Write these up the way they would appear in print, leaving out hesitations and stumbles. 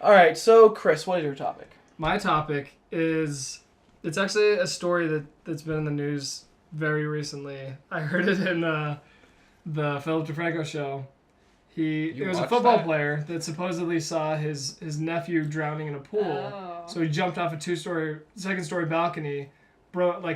All right, so Chris, what is your topic? My topic is, it's actually a story that's been in the news very recently. I heard it in the Philip DeFranco show. It was a football player that supposedly saw his nephew drowning in a pool. Oh. So he jumped off a second-story balcony,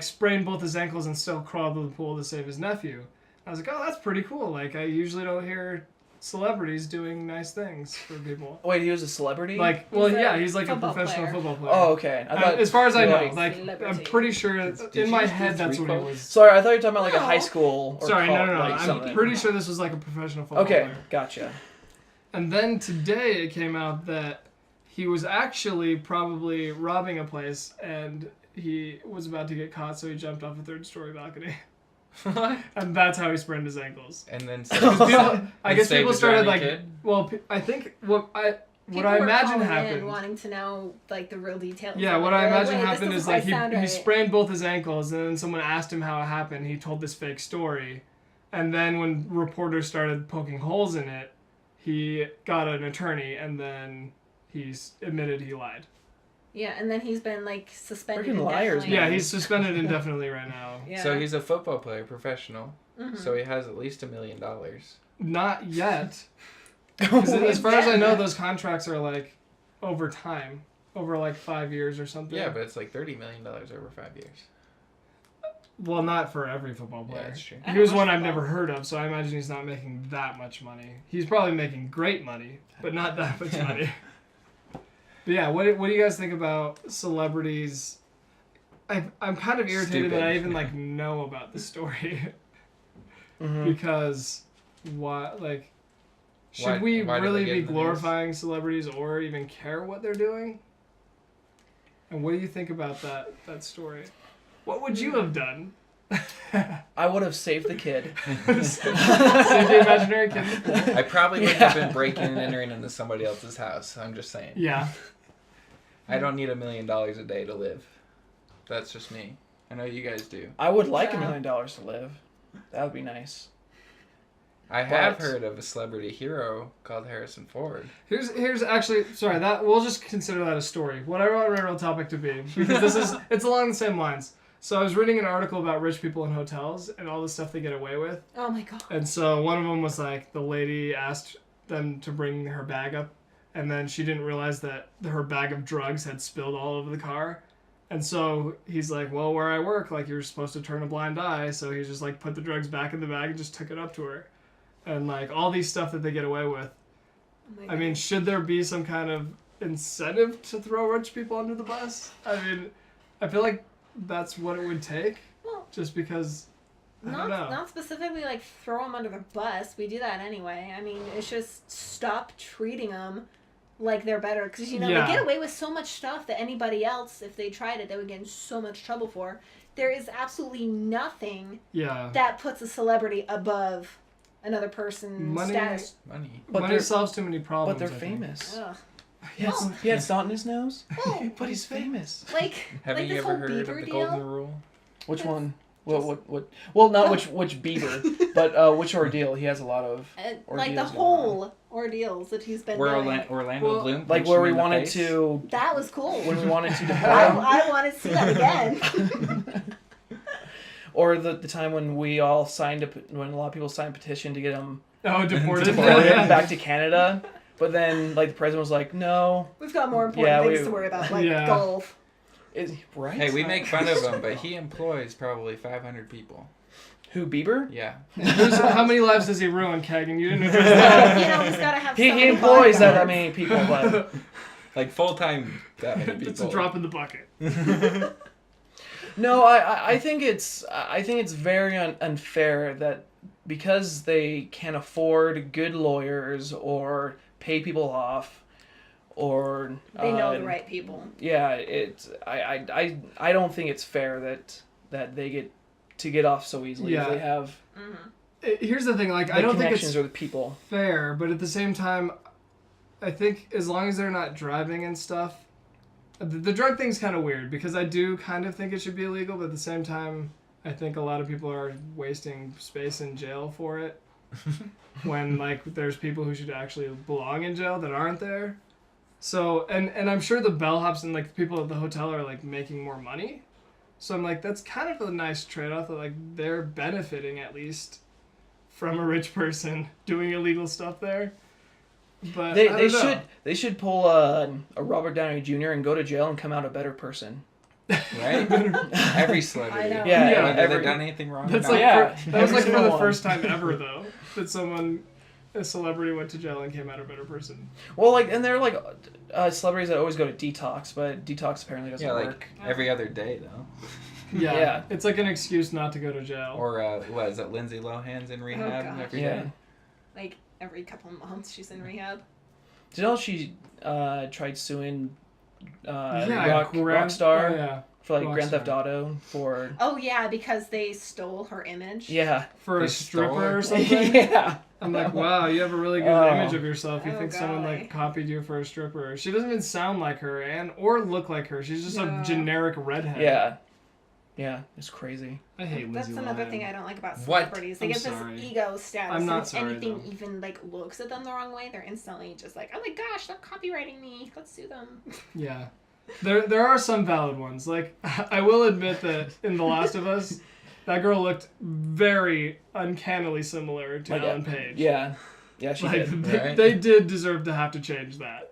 sprained both his ankles and still crawled to the pool to save his nephew. I was like, oh, that's pretty cool. Like, I usually don't hear celebrities doing nice things for people. Wait, he was a celebrity? He's like a professional football player. Oh, okay. As far as I know, Celebrity. I'm pretty sure in my head that's what he was. Sorry, I thought you were talking about like a high school. Or Sorry, no. Like I'm something. pretty sure this was like a professional football Okay, player. gotcha. And then today it came out that he was actually probably robbing a place and he was about to get caught, so he jumped off a third-story balcony. And that's how he sprained his ankles. And then I guess people started like, kid? well, I think what I People were imagine calling happened. in wanting to know like the real details. Yeah, of it. what I They're imagine "Wait, this happened doesn't is like quite sound he right." sprained both his ankles, and then someone asked him how it happened. He told this fake story, and then when reporters started poking holes in it, he got an attorney, and then he admitted he lied. Yeah, and then he's been like suspended. Freaking liars, indefinitely. Yeah, he's suspended indefinitely right now. Yeah. So he's a football player, professional. Mhm. So he has at least $1 million. Not yet. 'Cause as far as I know, those contracts are like over time, over like 5 years or something. Yeah, but it's like $30 million over 5 years. Well, not for every football player. Yeah, that's true. I He was don't one watch I've never football. heard of, so I imagine he's not making that much money. He's probably making great money, but not that much money. But yeah, what do you guys think about celebrities? I'm kind of irritated that I even like know about the story because should we why do really they get be in the glorifying celebrities or even care what they're doing? And what do you think about that story? What would you have done? I would have saved the kid. Save the imaginary kid in the pool. I probably wouldn't have been breaking and entering into somebody else's house. I'm just saying. Yeah. I don't need $1 million a day to live. That's just me. I know you guys do. I would like $1 million to live. That would be nice. I have heard of a celebrity hero called Harrison Ford. Here's actually that we'll just consider that a story. What I want our real topic to be, because it's along the same lines. So I was reading an article about rich people in hotels and all the stuff they get away with. Oh my god. And so one of them was like the lady asked them to bring her bag up, and then she didn't realize that her bag of drugs had spilled all over the car. And so he's like, well, where I work, like you're supposed to turn a blind eye. So he just like put the drugs back in the bag and just took it up to her. And like all these stuff that they get away with. Oh my I mean, God. should there be some kind of incentive to throw rich people under the bus? I mean, I feel like that's what it would take. Well, Just because, I don't know. not specifically like throw them under the bus. We do that anyway. I mean, it's just stop treating them like they're better. Because, Yeah. they get away with so much stuff that anybody else, if they tried it, they would get in so much trouble for. There is absolutely nothing Yeah. that puts a celebrity above another person's Money- status. Money. But Money they're- solves too many problems. But they're I think. famous. Ugh. He had snot in his nose, Oh, but he's famous. like, Haven't like you this ever whole heard of Bieber the deal. Golden Rule? Which one? What? Well, not which Bieber, but which ordeal. He has a lot of Like the ordeals going on. whole ordeals that he's been Where doing. Orlando Well, Bloom Like punched where him we in the wanted face? to, That was cool. when we wanted to deport I, him, I want to see that again. or the time when we all signed when a lot of people signed a petition to get him Oh, deported. deported back to Canada, but then like the president was like, no, We've got more important things we- to worry about, like Yeah. golf. right? Hey, we make fun of him, but he employs probably 500 people. Who, Bieber? Yeah. How many lives does he ruin, Kagan? You didn't address Well, that. he's got to have He somebody employs that bodyguard. many people, but Like full-time that many people. It's a drop in the bucket. no, I think it's very unfair that because they can't afford good lawyers or pay people off, or They know the right people. Yeah, I don't think it's fair that they get off so easily. Yeah. If they have Here's the thing, like, the I don't think connections it's or the people. fair, but at the same time, I think as long as they're not driving and stuff, the drug thing's kind of weird because I do kind of think it should be illegal, but at the same time, I think a lot of people are wasting space in jail for it. When like there's people who should actually belong in jail that aren't there. So and I'm sure the bellhops and like the people at the hotel are like making more money. So I'm like, that's kind of a nice trade-off that like they're benefiting at least from a rich person doing illegal stuff there. But I don't know. they should pull a Robert Downey Jr. and go to jail and come out a better person. Right? Every celebrity. I know. Yeah, Yeah. Whether they've done anything wrong That's or like not. that was Every like for single the one. first time ever though that a celebrity went to jail and came out a better person. Well, like, and they're like celebrities that always go to detox, but detox apparently doesn't Yeah, like work. every other day, though. Yeah. Yeah. It's like an excuse not to go to jail. Or, what is it, Lindsay Lohan's in rehab gosh. every Yeah. day? Like every couple of months, she's in rehab. Did you know she tried suing Yeah, Rockstar Oh, yeah. for like Grand Rockstar. Theft Auto for Oh yeah, because they stole her image. yeah For They a stole stripper or her. something. yeah. I'm like, wow, you have a really good Oh. image of yourself. You Oh, think someone golly. like copied you for a stripper? She doesn't even sound like her and or look like her. She's just a No. generic redhead. Yeah. Yeah, it's crazy. I hate That's Lindsay another Lohan. thing I don't like about What? celebrities. They I'm get sorry. this ego status. I'm not and if sorry, anything though. even like looks at them the wrong way, they're instantly just like, oh my gosh, they're copywriting me. Let's sue them. Yeah. There are some valid ones. Like I will admit that in The Last of Us, that girl looked very uncannily similar to Like, Ellen Page. Yeah. Yeah, she Like did. Right. they did deserve to have to change that.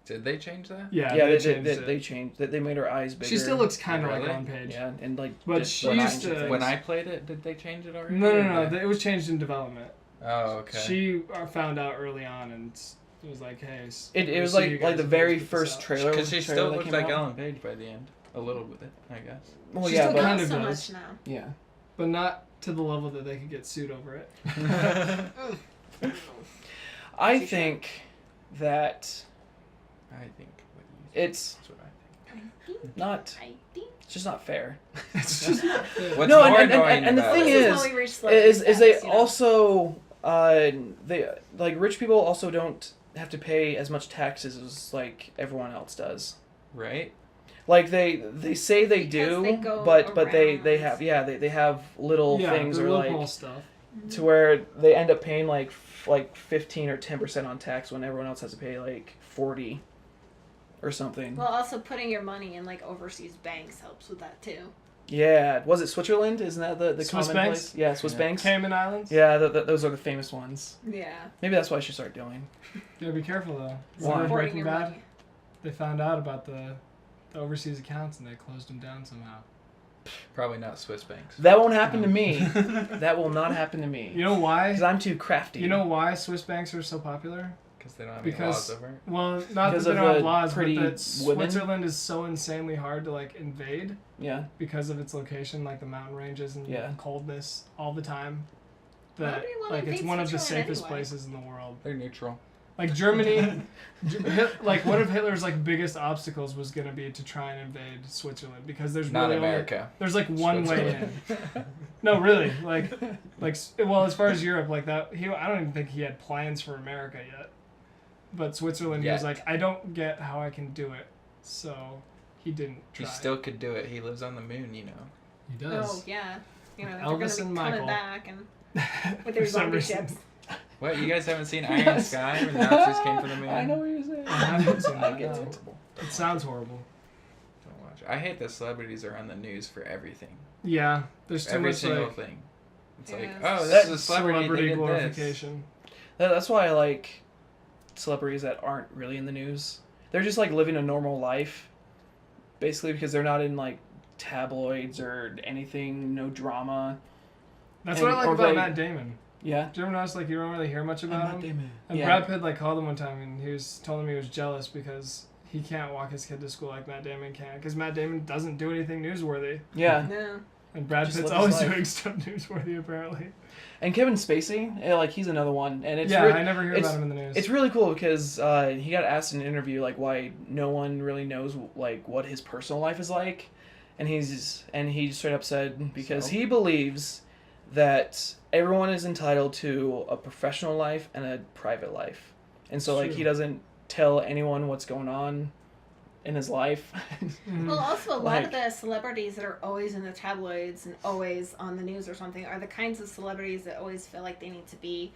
Did they change that? Yeah, Yeah, they changed it. they changed. They made her eyes bigger. She still looks kind of Really? like Ellen Page. Yeah, and like. But did she the used lines to- and things. When I played it, did they change it already? No, or no, did- no. It was changed in development. Oh, okay. She found out early on and it was like, hey. It we'll was see you like guys the if you very guys put this first out. trailer. Because she trailer still that looked came like out. Ellen Page by the end. A little bit, I guess. Well, She yeah, still but kind Not of so does. much now. yeah. But not to the level that they could get sued over it. I think that I think what you it's that's what I think. I think. not. I think. It's just not fair. It's just What's No, more and annoying the about thing it- This is- how we reach celebrity is they status, you know? also they like rich people also don't have to pay as much taxes as like everyone else does. right? Like they say they Because do, they go but they around. have they have little yeah, things the or loophole like stuff. to where they end up paying like 15 or 10% on tax when everyone else has to pay like 40 or something. Well, also putting your money in like overseas banks helps with that too. Yeah, was it Switzerland? Isn't that the Swiss common banks? place? Yeah, Swiss Yeah. banks. Cayman Islands? Yeah, those are the famous ones. Yeah. Maybe that's what I should start doing. Yeah, be careful though. Why? Remember Supporting Breaking your Bad? money. They found out about the overseas accounts and they closed them down somehow. Probably not Swiss banks. That won't happen to me. That will not happen to me. You know why? Because I'm too crafty. You know why Swiss banks are so popular? Because they don't have any Because- laws over it. Well, not Because that they of don't have the laws, but pretty that women? Switzerland is so insanely hard to like invade Yeah. because of its location, like the mountain ranges and Yeah. coldness all the time. Why That do you wanna like it's invade one of the Switzerland safest anyway? places in the world. They're neutral. Like Germany, like one of Hitler's like biggest obstacles was gonna be to try and invade Switzerland because there's Not really America. there's like one way in. Switzerland. No, really, like well, as far as Europe, like that, I don't even think he had plans for America yet. But Switzerland, he was Yet. like, I don't get how I can do it, so he didn't He try. still could do it. He lives on the moon, you know. He Oh does. yeah. You know, Elvis they're and gonna be Michael. coming back and with For their some zombie reason. ships. What, you guys haven't seen Iron Yes. Sky when Nazis came from the moon? I know what you're saying. I haven't seen I that. get no. it. It sounds horrible. Don't watch. I hate that celebrities are on the news for everything. Yeah, there's too Every much single like thing. It's Yeah, like, it's oh, just this is a celebrity, they did this. glorification. That's why I like celebrities that aren't really in the news. They're just like living a normal life, basically because they're not in like tabloids or anything, no drama. That's And- what I like or about they- Matt Damon. Yeah. Do you ever notice like you don't really hear much about him? Damon. And Yeah. Brad Pitt like called him one time and he was telling him he was jealous because he can't walk his kid to school like Matt Damon can because Matt Damon doesn't do anything newsworthy Yeah. No. and Brad Just Pitt's live his always life. doing stuff newsworthy apparently. And Kevin Spacey, like he's another one, and it's yeah, re- I never hear it's- about him in the news. It's really cool because he got asked in an interview like why no one really knows like what his personal life is like, and he straight up said because So? he believes that everyone is entitled to a professional life and a private life, and so like True. he doesn't tell anyone what's going on in his life. Mhm. Well, also a lot of Like- the celebrities that are always in the tabloids and always on the news or something are the kinds of celebrities that always feel like they need to be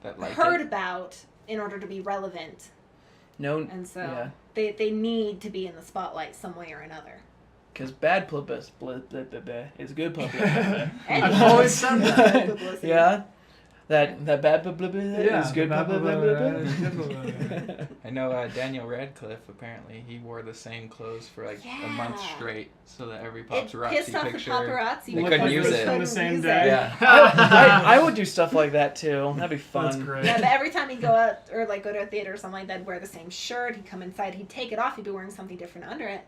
That like heard it. about in order to be relevant. No, And so yeah. they need to be in the spotlight some way or another. Because bad publicity is good publicity. I've always said that. Bad publicity. Yeah. That bad publicity Yeah, is good bad publicity. publicity. I know Daniel Radcliffe, apparently, he wore the same clothes for like a month Yeah. straight so that every It paparazzi pissed off the picture... paparazzi. They because couldn't Like use was it. from the couldn't same use day. it. Yeah. I would do stuff like that too. That'd be fun. That's great. Yeah, but every time he'd go out or like go to a theater or something like that, he'd wear the same shirt. He'd come inside, he'd take it off. He'd be wearing something different under it.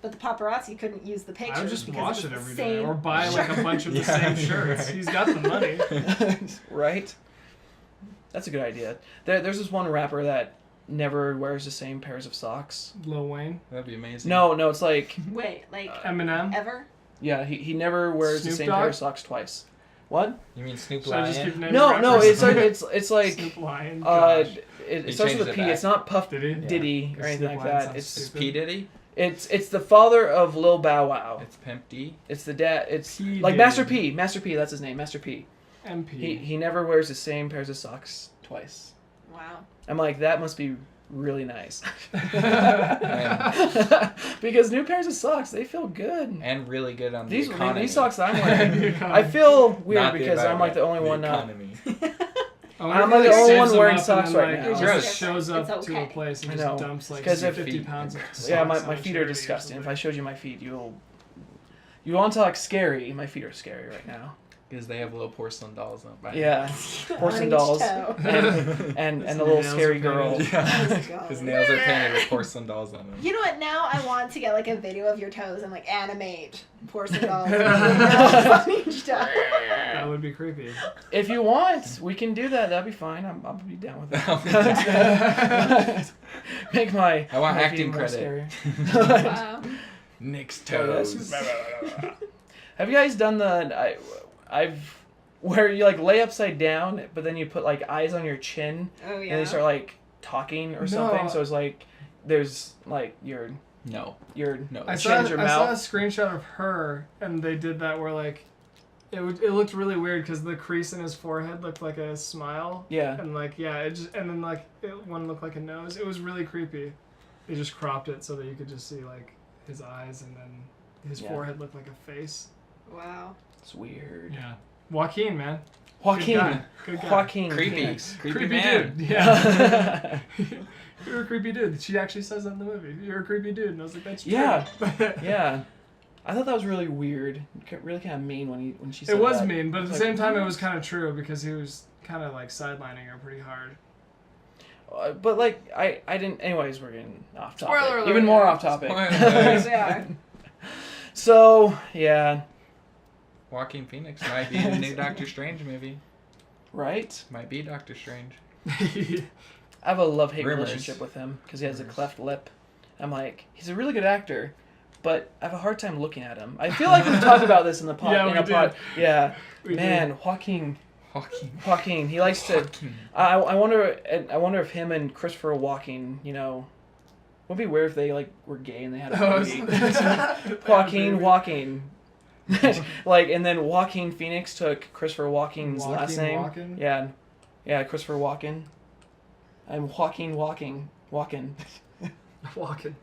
But the paparazzi couldn't use the pictures. I would just because wash it it was every the day same or buy like a bunch of the Yeah, same shirts. right. He's got the money. Right? That's a good idea. There's this one rapper that never wears the same pairs of socks. Lil Wayne, That'd be amazing. No, it's like, Wait, like Eminem. ever? yeah, he never wears the Snoop same Dogg? pair of socks twice. What? You mean Snoop Should I just keep Lion? naming No, rappers? it's like Snoop Lion. uh, Gosh. it He starts with changed a it P. back. It's not Puff Did he? Diddy or Yeah. anything Snoop like Lion that. sounds It's It's stupid. P. Diddy? it's the father of Lil Bow Wow. It's Pimp D? It's the dad. It's P. like Diddy. Master P. Master P. That's his name. Master P. MP. He never wears the same pairs of socks twice. Wow. I'm like, that must be really nice. And, Because new pairs of socks, they feel good. and really good on These the economy. these socks I'm wearing, The I economy. feel weird Not the because I'm like the only environment, one the not. economy. I wonder I'm if like he the only saves one them wearing up and socks then, right like, now. He Gross. just shows up It's to a okay. place and I just know. dumps like 'Cause if- 50 pounds of socks. Yeah, on my a feet are charity or disgusting. If I something. showed you my feet, you want to talk scary? My feet are scary right now. Because they have little porcelain dolls on it. Yeah, On porcelain each dolls toe. and His the little nails scary are girl. painted. Yeah. His nails are painted with porcelain dolls on them. You know what? Now I want to get like a video of your toes and like animate porcelain dolls on each toe. That would be creepy. If you want, we can do that. That'd be fine. I'll be down with that. Make my I want my acting feet more credit. scary. Wow. Nick's Oh, toes. Have you guys done I've where you like lay upside down, but then you put like eyes on your chin, Oh and yeah. they start like talking or something. No. So it's like there's like your No. no. I change saw your I saw a mouth. screenshot of her, and they did that where like it looked really weird because the crease in his forehead looked like a smile, Yeah. and like it just and then like one looked like a nose. It was really creepy. They just cropped it so that you could just see like his eyes, and then his Yeah. forehead looked like a face. Wow. It's weird. Yeah, Joaquin, man, Joaquin. good guy. Good guy. Joaquin. Creepy. Phoenix. Creepy man. dude. Yeah. You're a creepy dude. She actually says that in the movie. You're a creepy dude, and I was like, that's true. Yeah. Yeah. I thought that was really weird. Really kind of mean when she said It was that. mean, but at the Like, same time, it was kind of true because he was kind of like sidelining her pretty hard. But like I didn't. Anyways, we're getting off topic. Spoiler alert. Even more off topic. Spoiler Yes, alert. they are. So yeah, Joaquin Phoenix might be in the new Doctor Strange movie. right. Might be Doctor Strange. I have a love-hate Rumors. relationship with him because he has a Rumors. cleft lip. I'm like, he's a really good actor, but I have a hard time looking at him. I feel like we've talked about this in the pod. Yeah, in we a pod. did. Yeah, We man, Joaquin. Joaquin. He likes to. Joaquin. I wonder if him and Christopher Walken, would be weird if they like were gay and they had a baby. Joaquin walking. Like, and then Joaquin Phoenix took Christopher Walken's last name. Walken? Yeah, Christopher Walken. I'm Joaquin Walking. Walking.